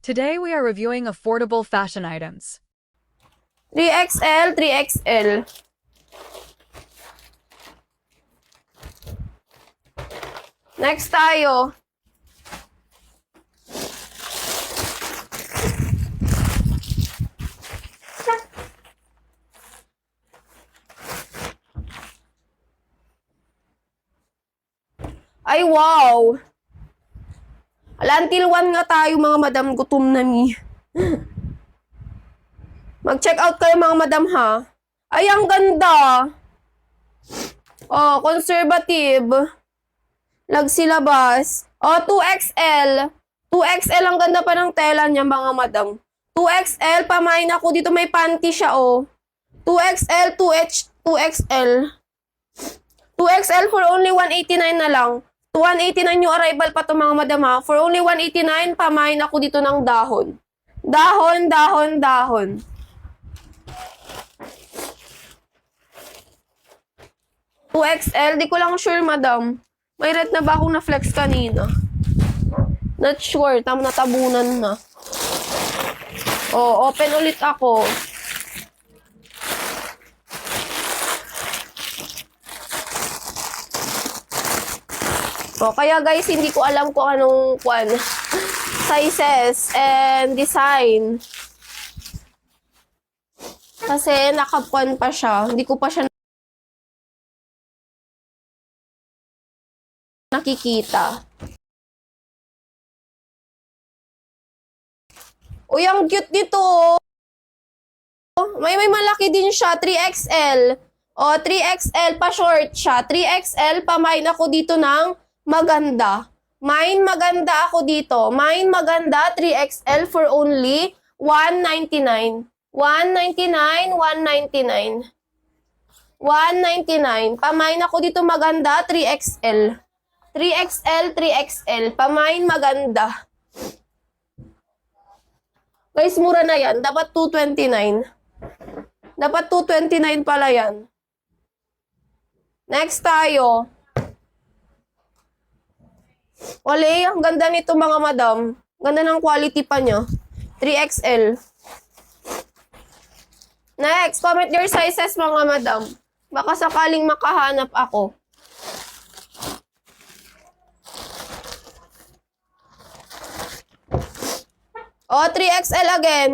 Today we are reviewing affordable fashion items. 3XL, 3XL. Next tayo. Ay, wow! Ala, until 1 nga tayo, mga madam. Gutom na mi. Mag-check out kayo, mga madam, ha? Ay, ang ganda! Oh, conservative. Lagsilabas. Oh, 2XL. 2XL, ang ganda pa ng tela niya, mga madam. 2XL, pamain ako dito. May panty siya, oh. 2XL, 2XL. 2XL for only 189 na lang. 189 yung arrival pa to, mga madam, ha. For only 189, pamain ako dito ng dahon. Dahon, dahon, dahon. XL, di ko lang sure, madam. May red na ba akong na-flex kanina? Not sure, natabunan na. Oh, open ulit ako. Oh, kaya guys, hindi ko alam kung anong sizes and design. Kasi nakapuan pa siya. Hindi ko pa siya nakikita. Uy, ang cute nito. May malaki din siya. 3XL. O, 3XL pa short siya. 3XL pa mine ako dito ng maganda. Mine maganda ako dito. Mine maganda 3XL for only 199. 199, 199. 199. Pamain ako dito maganda 3XL. 3XL, 3XL. Pamain maganda. Guys, mura na yan. Dapat 229. Dapat 229 pala yan. Next tayo. Wale, ang ganda nito, mga madam. Ganda ng quality pa niya. 3XL. Next, comment your sizes, mga madam. Baka sakaling makahanap ako. Oh, 3XL again.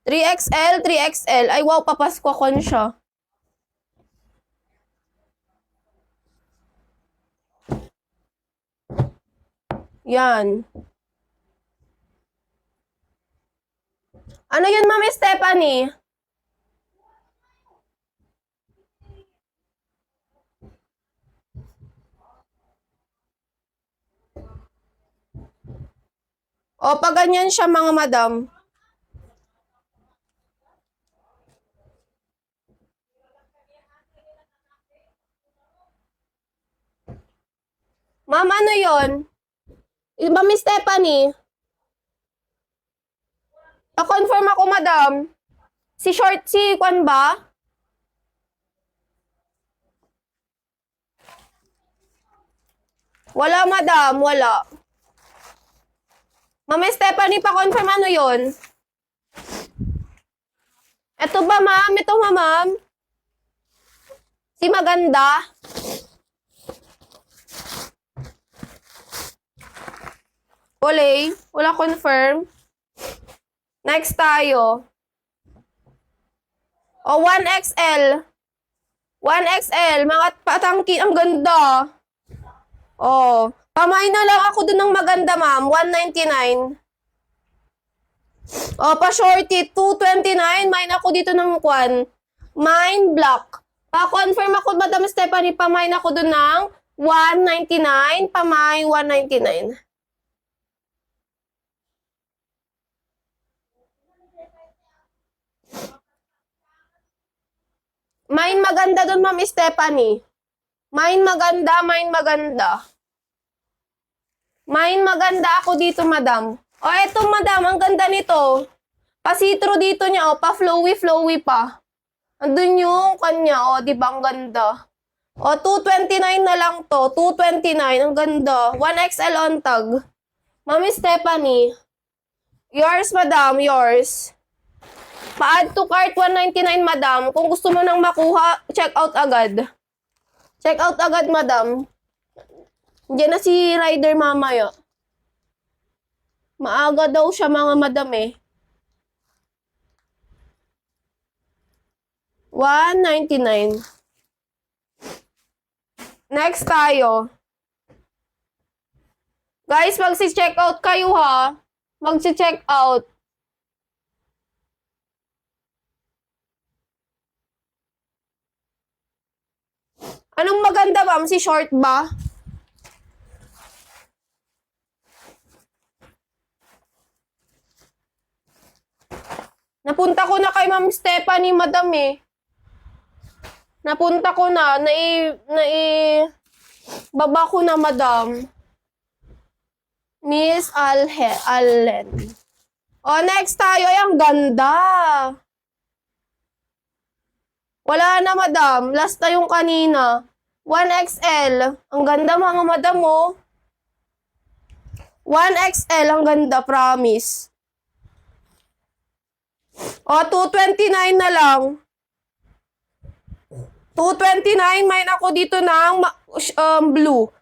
3XL, 3XL. Ay, wow, papasko kon siya. Yan. Ano yun, Ma'am Stephanie? O, pag ganyan siya, mga madam. Ma'am, ano yun? Iba, Miss Stephanie? Pa-confirm ako, madam. Si short, si Kwan ba? Wala, madam. Wala. Ma'am Stephanie, pa-confirm ano yun? Ito ba, ma'am? Ito, ma'am? Si maganda? Wala confirm. Next tayo. O, 1XL. 1XL. Mga patangki. Ang ganda. O, pamay na lang ako dun ng maganda, ma'am. 199. O, pa-shorty. 229. Mine ako dito ng kwan. Mine black. Pa-confirm ako, Madam Stephanie. Pamay ako dun ng 199. Pamay 199. Mine maganda doon, Ma'am Stephanie. Mine maganda, mine maganda. Mine maganda ako dito, madam. O, eto, madam, ang ganda nito. Pa-sitro dito niya, o, pa-flowy-flowy pa. Andun yung kanya, o, di ba, ang ganda. O, 229 na lang to. 229, ang ganda. 1XL on tag. Mami Stephanie. Yours, madam. Yours. Pa-add to cart 199, madam. Kung gusto mo nang makuha, check out agad. Check out agad, madam. Diyan na si rider mamaya. Maaga daw siya, mga madam eh. 199. Next tayo. Guys, magsi-check out kayo ha. Magsi-check out. Anong maganda, ma'am? Si short ba? Napunta ko na kay Ma'am Stephanie, madam eh. Napunta ko na. Baba ko na, madam. Miss Allen. O, next tayo. Ay, ang ganda. Wala na, madam. Last na yung kanina. 1XL. Ang ganda, mga madam, oh. 1XL. Ang ganda, promise. O, 229 na lang. 229. Mine ako dito ng blue.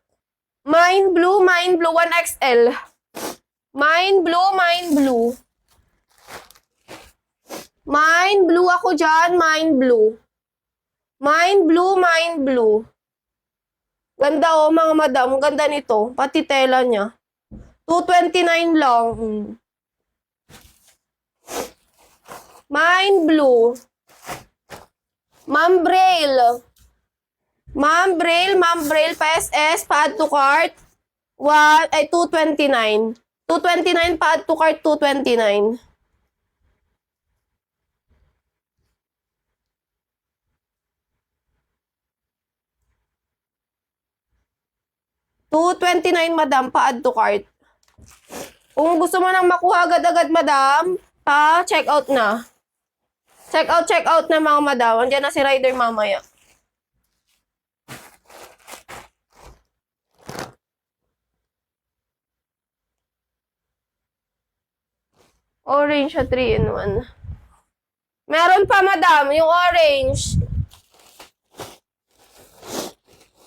Mine blue, 1XL. Mine blue. Mine blue ako dyan, mine blue. Mine blue. Ganda oh, mga madam. Ganda nito. Pati tela niya. 229 lang. Mine blue. Ma'am Braille, PSS, pa-add to cart. 229. 229 pa-add to cart, 229. $229, madam, pa-add to cart. Kung gusto mo nang makuha agad-agad, madam, pa-check out na. Check out na, mga madam. Andiyan na si rider mamaya. Orange siya, 3-in-1. Meron pa, madam, yung orange.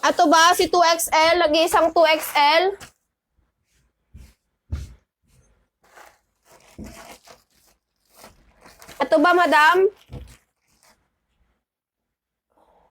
Ato ba, si 2XL? Nag-iisang 2XL? Ato ba, madam?